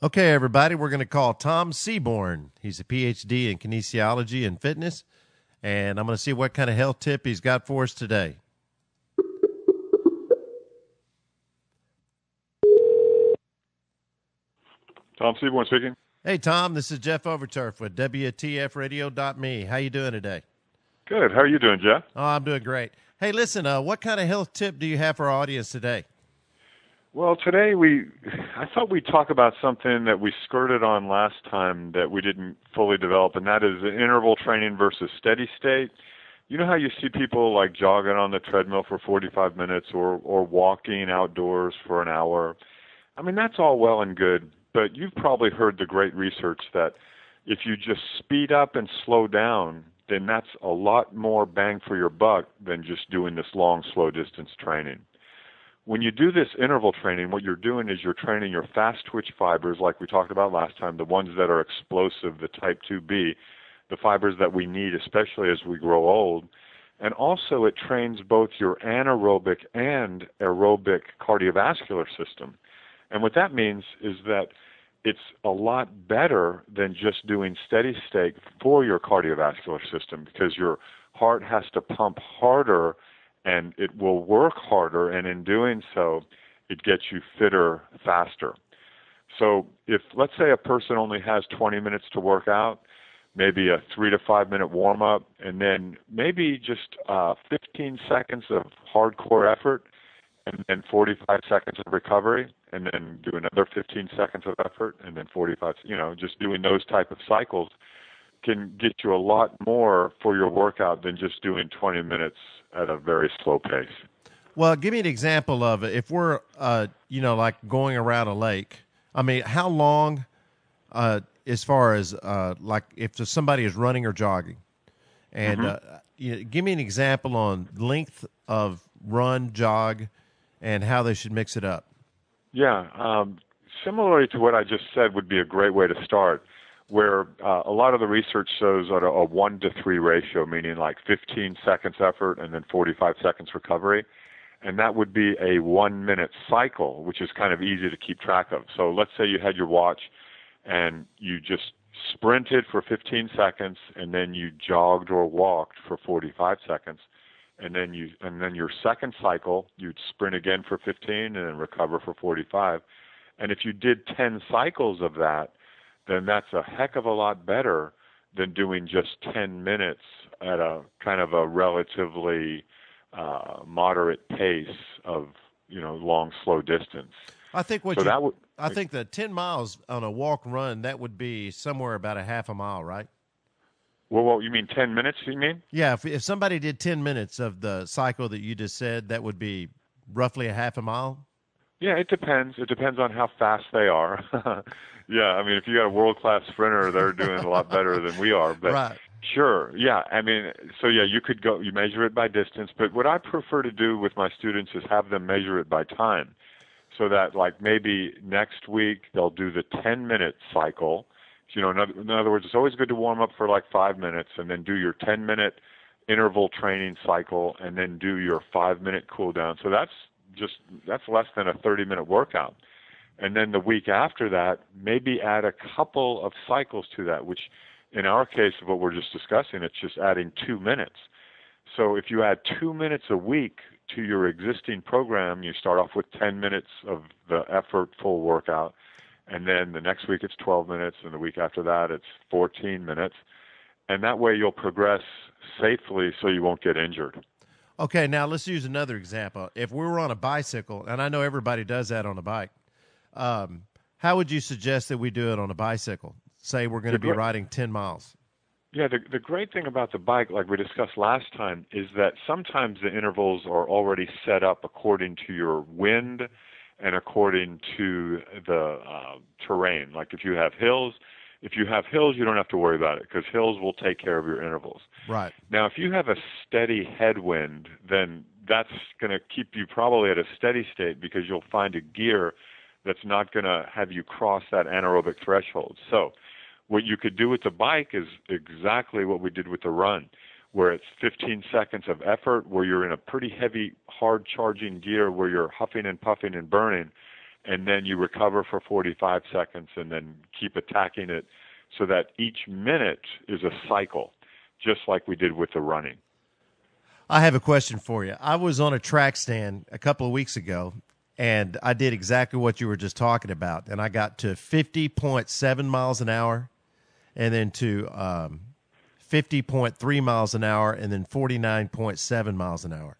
Okay, everybody, we're going to call Tom Seaborn. He's a PhD in kinesiology and fitness, and I'm going to see what kind of health tip he's got for us today. Tom Seaborn speaking. Hey, Tom, this is Jeff Overturf with WTFradio.me. How you doing today? Good. How are you doing, Jeff? Oh, I'm doing great. Hey, listen, what kind of health tip do you have for our audience today? Well, today I thought we'd talk about something that we skirted on last time that we didn't fully develop, and that is interval training versus steady state. You know how you see people like jogging on the treadmill for 45 minutes or walking outdoors for an hour? I mean, that's all well and good, but you've probably heard the great research that if you just speed up and slow down, then that's a lot more bang for your buck than just doing this long, slow distance training. When you do this interval training, what you're doing is you're training your fast twitch fibers, like we talked about last time, the ones that are explosive, the type 2B, the fibers that we need, especially as we grow old. And also it trains both your anaerobic and aerobic cardiovascular system. And what that means is that it's a lot better than just doing steady state for your cardiovascular system, because your heart has to pump harder and it will work harder, and in doing so, it gets you fitter faster. So if, let's say, a person only has 20 minutes to work out, maybe a 3 to 5 minute warm-up, and then maybe just 15 seconds of hardcore effort, and then 45 seconds of recovery, and then do another 15 seconds of effort, and then 45, just doing those type of cycles can get you a lot more for your workout than just doing 20 minutes at a very slow pace. Well, give me an example of it. If we're, like going around a lake, I mean, how long, as far as, like if somebody is running or jogging, and give me an example on length of run, jog, and how they should mix it up. Yeah, similarly to what I just said would be a great way to start, where a lot of the research shows a 1-to-3 ratio, meaning like 15 seconds effort and then 45 seconds recovery. And that would be a 1-minute cycle, which is kind of easy to keep track of. So let's say you had your watch and you just sprinted for 15 seconds and then you jogged or walked for 45 seconds. And then your second cycle, you'd sprint again for 15 and then recover for 45. And if you did 10 cycles of that, then that's a heck of a lot better than doing just 10 minutes at a kind of a relatively moderate pace of, long, slow distance. I think I think that 10 miles on a walk run, that would be somewhere about a half a mile, right? Well, you mean 10 minutes, you mean? Yeah, if somebody did 10 minutes of the cycle that you just said, that would be roughly a half a mile? Yeah, it depends. It depends on how fast they are. Yeah, I mean, if you got a world-class sprinter, they're doing a lot better than we are. But right. Sure, yeah. I mean, so yeah, you measure it by distance. But what I prefer to do with my students is have them measure it by time. So that, like, maybe next week they'll do the 10-minute cycle. In other words, it's always good to warm up for like 5 minutes and then do your 10-minute interval training cycle and then do your 5-minute cool down. So that's less than a 30-minute workout. And then the week after that, maybe add a couple of cycles to that, which in our case of what we're just discussing, it's just adding 2 minutes. So if you add 2 minutes a week to your existing program, you start off with 10 minutes of the effortful workout, and then the next week it's 12 minutes, and the week after that it's 14 minutes. And that way you'll progress safely so you won't get injured. Okay, now let's use another example. If we were on a bicycle, and I know everybody does that on a bike, how would you suggest that we do it on a bicycle? Say we're going to be riding 10 miles. Yeah, the great thing about the bike, like we discussed last time, is that sometimes the intervals are already set up according to your wind and according to the terrain. Like if you have hills, you don't have to worry about it because hills will take care of your intervals. Right. Now, if you have a steady headwind, then that's going to keep you probably at a steady state because you'll find a gear that's not going to have you cross that anaerobic threshold. So what you could do with the bike is exactly what we did with the run, where it's 15 seconds of effort, where you're in a pretty heavy, hard-charging gear where you're huffing and puffing and burning, and then you recover for 45 seconds and then keep attacking it so that each minute is a cycle, just like we did with the running. I have a question for you. I was on a track stand a couple of weeks ago, and I did exactly what you were just talking about. And I got to 50.7 miles an hour, and then to 50.3 miles an hour, and then 49.7 miles an hour.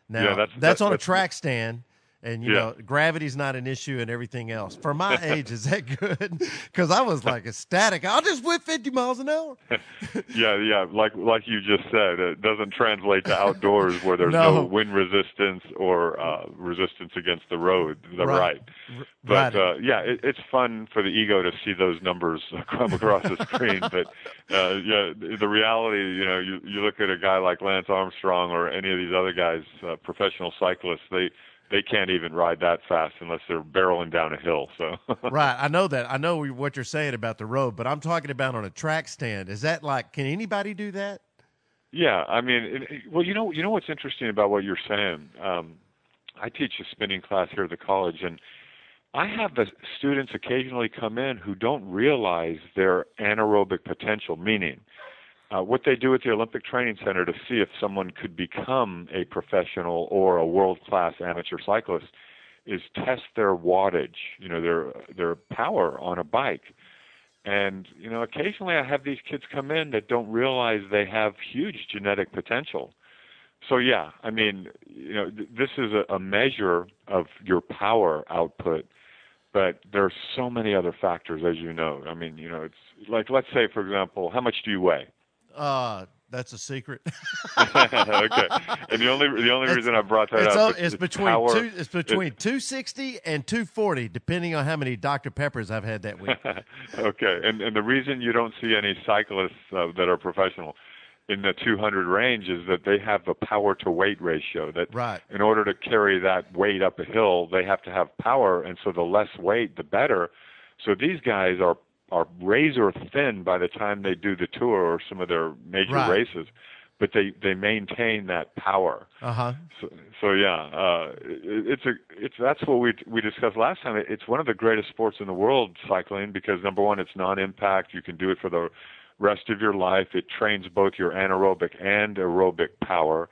Now, yeah, that's on a track stand, and, you know, gravity's not an issue and everything else. For my age, is that good? Because I was like ecstatic. I'll just whip 50 miles an hour. yeah. Like you just said, it doesn't translate to outdoors where there's no wind resistance or resistance against the road, right. But, it's fun for the ego to see those numbers come across the screen. But, the reality, you look at a guy like Lance Armstrong or any of these other guys, professional cyclists, they can't even ride that fast unless they're barreling down a hill. So right, I know that. I know what you're saying about the road, but I'm talking about on a track stand. Is that like, can anybody do that? Yeah, I mean, well, you know what's interesting about what you're saying. I teach a spinning class here at the college, and I have the students occasionally come in who don't realize their anaerobic potential, meaning what they do at the Olympic Training Center to see if someone could become a professional or a world-class amateur cyclist is test their wattage, their power on a bike. And, occasionally I have these kids come in that don't realize they have huge genetic potential. So, yeah, I mean, this is a measure of your power output, but there's so many other factors, as you know. I mean, it's like, let's say, for example, how much do you weigh? That's a secret. Okay. And the only reason I brought that up is between power. It's between 260 and 240, depending on how many Dr. Peppers I've had that week. Okay. And the reason you don't see any cyclists that are professional in the 200 range is that they have the power to weight ratio. That right. In order to carry that weight up a hill, they have to have power, and so the less weight, the better. So these guys are razor thin by the time they do the tour or some of their major races, but they maintain that power. So yeah, that's what we discussed last time. It's one of the greatest sports in the world, cycling, because number one, it's non-impact. You can do it for the rest of your life. It trains both your anaerobic and aerobic power.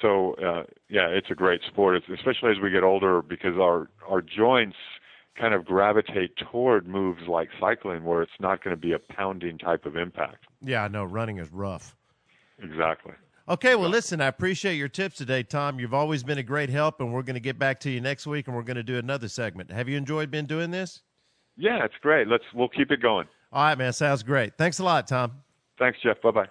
So it's a great sport, especially as we get older, because our joints kind of gravitate toward moves like cycling, where it's not going to be a pounding type of impact. Yeah, I know. Running is rough. Exactly. Okay, well, listen, I appreciate your tips today, Tom. You've always been a great help, and we're going to get back to you next week, and we're going to do another segment. Have you enjoyed doing this? Yeah, it's great. We'll keep it going. All right, man. Sounds great. Thanks a lot, Tom. Thanks, Jeff. Bye-bye.